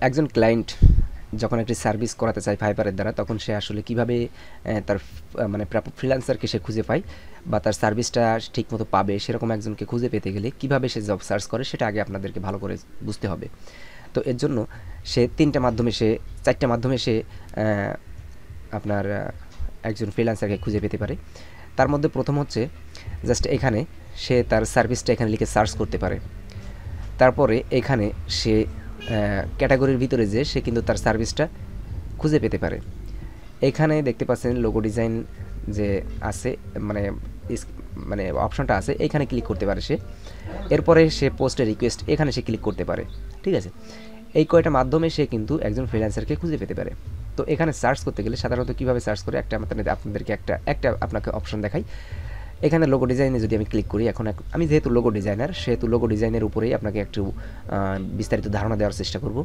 একজন ক্লায়েন্ট যখন একটি সার্ভিস করাতে চায় ফাইবারের দ্বারা, তখন সে আসলে কিভাবে তার মানে প্রাপ্য ফ্রিল্যান্সারকে সে খুঁজে পায় বা তার সার্ভিসটা ঠিকমতো পাবে, সেরকম একজনকে খুঁজে পেতে গেলে কিভাবে সে জব সার্চ করে সেটা আগে আপনাদেরকে ভালো করে বুঝতে হবে। তো এর জন্য সে ৩টা মাধ্যমে সে ৪টা মাধ্যমে সে আপনার একজন ফ্রিল্যান্সারকে খুঁজে পেতে পারে। তার মধ্যে প্রথম হচ্ছে জাস্ট এখানে সে তার সার্ভিসটা এখানে লিখে সার্চ করতে পারে। তারপরে এখানে সে ক্যাটাগরির ভিতরে যে সে কিন্তু তার সার্ভিসটা খুঁজে পেতে পারে। এখানে দেখতে পাচ্ছেন লোগো ডিজাইন যে আছে, মানে মানে অপশনটা আছে, এখানে ক্লিক করতে পারে সে। এরপরে সে পোস্টে রিকোয়েস্ট, এখানে সে ক্লিক করতে পারে। ঠিক আছে, এই কয়টা মাধ্যমে সে কিন্তু একজন ফ্রিল্যান্সারকে খুঁজে পেতে পারে। তো এখানে সার্চ করতে গেলে সাধারণত কীভাবে সার্চ করে, আপনাদেরকে একটা আপনাকে অপশন দেখাই। এখানে লোগো ডিজাইনে যদি আমি ক্লিক করি, এখন আমি যেহেতু লোগো ডিজাইনার, সেহেতু লোগো ডিজাইনের উপরেই আপনাকে একটু বিস্তারিত ধারণা দেওয়ার চেষ্টা করব।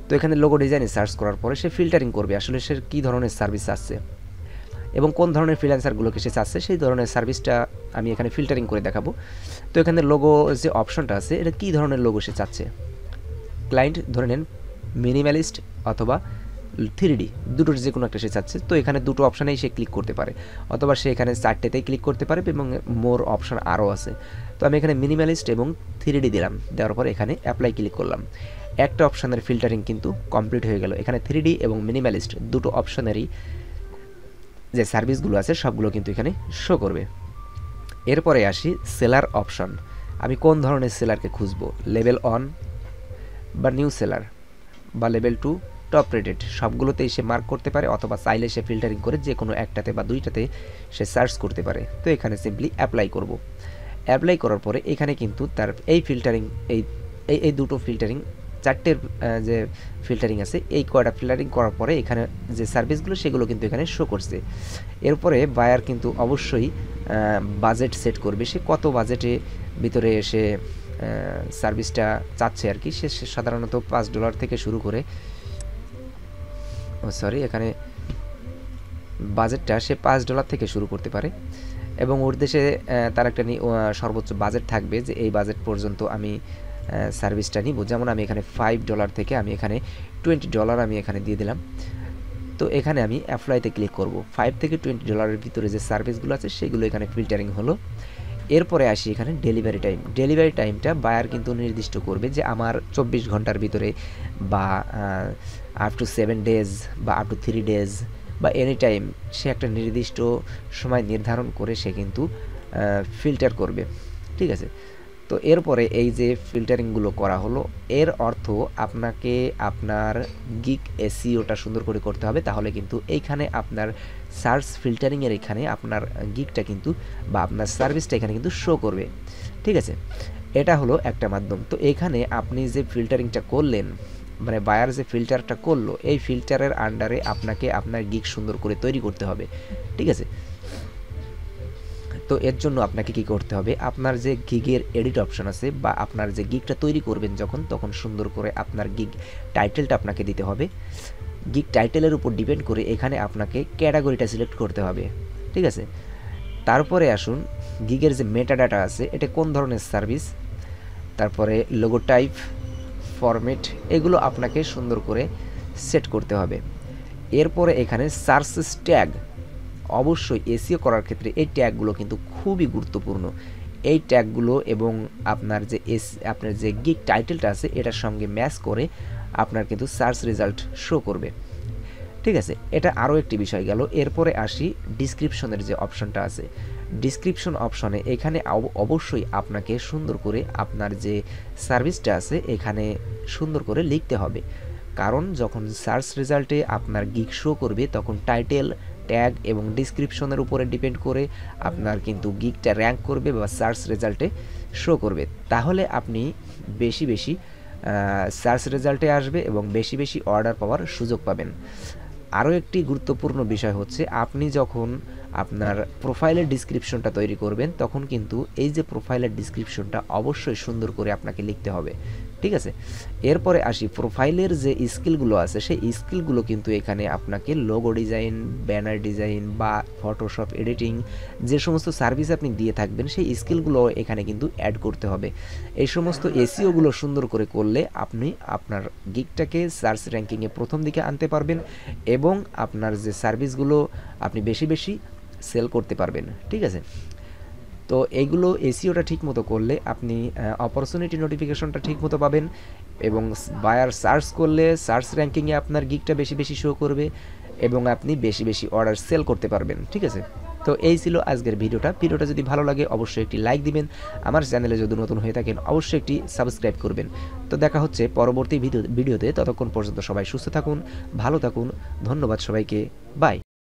তো এখানে লোগো ডিজাইনে সার্চ করার পরে সে ফিল্টারিং করবে আসলে সে কী ধরনের সার্ভিস চাচ্ছে এবং কোন ধরনের ফ্রিল্যান্সারগুলোকে সে চাচ্ছে, সেই ধরনের সার্ভিসটা আমি এখানে ফিল্টারিং করে দেখাবো। তো এখানে লোগো যে অপশনটা আছে, এটা কী ধরনের লোগো সে চাচ্ছে। ক্লায়েন্ট ধরে নেন মিনিমালিস্ট অথবা 3D, দুটোর যে কোনো একটা সে চাচ্ছে। তো এখানে দুটো অপশানেই সে ক্লিক করতে পারে, অথবা সে এখানে 4টেতেই ক্লিক করতে পারে এবং মোর অপশান আরও আছে। তো আমি এখানে মিনিমালিস্ট এবং 3D দিলাম, দেওয়ার পর এখানে অ্যাপ্লাই ক্লিক করলাম। একটা অপশানের ফিল্টারিং কিন্তু কমপ্লিট হয়ে গেল। এখানে 3D এবং মিনিমালিস্ট দুটো অপশানেরই যে সার্ভিসগুলো আছে সবগুলো কিন্তু এখানে শো করবে। এরপরে আসি সেলার অপশন। আমি কোন ধরনের সেলারকে খুঁজবো, লেভেল 1 বা নিউ সেলার বা লেভেল 2 টপ রেটেড, সবগুলোতেই সে মার্ক করতে পারে, অথবা চাইলে সে ফিল্টারিং করে যে কোনো একটাতে বা দুইটাতে সে সার্চ করতে পারে। তো এখানে সিম্পলি অ্যাপ্লাই করব। অ্যাপ্লাই করার পরে এখানে কিন্তু তার এই ফিল্টারিং এই দুটো ফিল্টারিং, 4টের যে ফিল্টারিং আছে, এই কয়টা ফিল্টারিং করার পরে এখানে যে সার্ভিসগুলো সেগুলো কিন্তু এখানে শো করছে। এরপরে বায়ার কিন্তু অবশ্যই বাজেট সেট করবে, সে কত বাজেটে ভিতরে সে সার্ভিসটা চাচ্ছে আর কি। সে সাধারণত $5 থেকে শুরু করে, এখানে বাজেটটা সে $5 থেকে শুরু করতে পারে এবং ওর দেশে তার একটা সর্বোচ্চ বাজেট থাকবে যে এই বাজেট পর্যন্ত আমি সার্ভিসটা নিব। যেমন আমি এখানে $5 থেকে আমি এখানে $20 আমি এখানে দিয়ে দিলাম। তো এখানে আমি অ্যাপ্লাইতে ক্লিক করব। $5 থেকে $20 ভিতরে যে সার্ভিসগুলো আছে সেগুলো এখানে ফিল্টারিং হলো। এরপরে আসি এখানে ডেলিভারি টাইম। ডেলিভারি টাইমটা বায়ার কিন্তু নির্দিষ্ট করবে যে আমার 24 ঘন্টার ভিতরে বা আপ টু 7 ডেজ বা আপ টু 3 ডেজ বা এনি টাইম, সে একটা নির্দিষ্ট সময় নির্ধারণ করে সে কিন্তু ফিল্টার করবে। ঠিক আছে, তো এরপরে এই যে ফিল্টারিংগুলো করা হলো, এর অর্থ আপনাকে আপনার গিগ এসইওটা সুন্দর করে করতে হবে, তাহলে কিন্তু এইখানে আপনার সার্চ ফিল্টারিংয়ের এখানে আপনার গিগটা কিন্তু বা আপনার সার্ভিসটা এখানে কিন্তু শো করবে। ঠিক আছে, এটা হলো একটা মাধ্যম। তো এখানে আপনি যে ফিল্টারিংটা করলেন, মানে বায়ার যে ফিল্টারটা করলো, এই ফিল্টারের আন্ডারে আপনাকে আপনার গিগ সুন্দর করে তৈরি করতে হবে। ঠিক আছে, তো এর জন্য আপনাকে কি করতে হবে, আপনার যে গিগের এডিট অপশন আছে বা আপনার যে গিগটা তৈরি করবেন তখন সুন্দর করে আপনার গিগ টাইটেলটা আপনাকে দিতে হবে। গিগ টাইটেলের উপর ডিপেন্ড করে এখানে আপনাকে ক্যাটাগরিটা সিলেক্ট করতে হবে। ঠিক আছে, তারপরে আসুন গিগের যে মেটা ডাটা আছে, এটা কোন ধরনের সার্ভিস, তারপরে লোগো টাইপ, ফরম্যাট, এগুলো আপনাকে সুন্দর করে সেট করতে হবে। এরপরে এখানে সার্চ ট্যাগ, অবশ্যই এসইও করার ক্ষেত্রে এই ট্যাগগুলো কিন্তু খুবই গুরুত্বপূর্ণ। এই ট্যাগগুলো এবং আপনার যে গিগ টাইটেলটা আছে এটার সঙ্গে ম্যাচ করে আপনার কিন্তু সার্চ রেজাল্ট শো করবে। ঠিক আছে, এটা আরও একটি বিষয় গেল। এরপরে আসি ডিসক্রিপশনের যে অপশনটা আছে। ডিসক্রিপশন অপশনে এখানে অবশ্যই আপনাকে সুন্দর করে আপনার যে সার্ভিসটা আছে এখানে সুন্দর করে লিখতে হবে, কারণ যখন সার্চ রেজাল্টে আপনার গিগ শো করবে তখন টাইটেল, ট্যাগ এবং ডিসক্রিপশনের উপরে ডিপেন্ড করে আপনার কিন্তু গিগটা র্যাঙ্ক করবে বা সার্চ রেজাল্টে শো করবে। তাহলে আপনি বেশি বেশি সার্চ রেজাল্টে আসবে এবং বেশি বেশি অর্ডার পাওয়ার সুযোগ পাবেন। আরও একটি গুরুত্বপূর্ণ বিষয় হচ্ছে, আপনি যখন আপনার প্রোফাইলের ডিসক্রিপশনটা তৈরি করবেন তখন কিন্তু এই যে প্রোফাইলের ডিসক্রিপশনটা অবশ্যই সুন্দর করে আপনাকে লিখতে হবে। ঠিক আছে। এরপরে আসি প্রোফাইলের যে স্কিলগুলো আছে সেই স্কিলগুলো কিন্তু এখানে আপনাকে লোগো ডিজাইন, ব্যানার ডিজাইন বা ফটোশপ এডিটিং যে সমস্ত সার্ভিস আপনি দিয়ে থাকবেন সেই স্কিলগুলো এখানে কিন্তু অ্যাড করতে হবে। এই সমস্ত এসইওগুলো সুন্দর করে করলে আপনি আপনার গিগটাকে সার্চ র্যাঙ্কিংয়ে প্রথম দিকে আনতে পারবেন এবং আপনার যে সার্ভিসগুলো আপনি বেশি বেশি সেল করতে পারবেন। ঠিক আছে। তো এইগুলো এসইওটা ঠিক মতো করলে আপনি অপরচুনিটি নোটিফিকেশনটা ঠিক মতো পাবেন এবং বায়ার সার্চ করলে সার্চ র্যাঙ্কিংয়ে আপনার গিগটা বেশি বেশি শো করবে এবং আপনি বেশি বেশি অর্ডার সেল করতে পারবেন। ঠিক আছে। তো এই ছিল আজকের ভিডিওটা যদি ভালো লাগে অবশ্যই একটি লাইক দিবেন, আমার চ্যানেলে যদি নতুন হয়ে থাকেন অবশ্যই একটি সাবস্ক্রাইব করবেন। তো দেখা হচ্ছে পরবর্তী ভিডিওতে, ততক্ষণ পর্যন্ত সবাই সুস্থ থাকুন, ভালো থাকুন, ধন্যবাদ সবাইকে, বাই।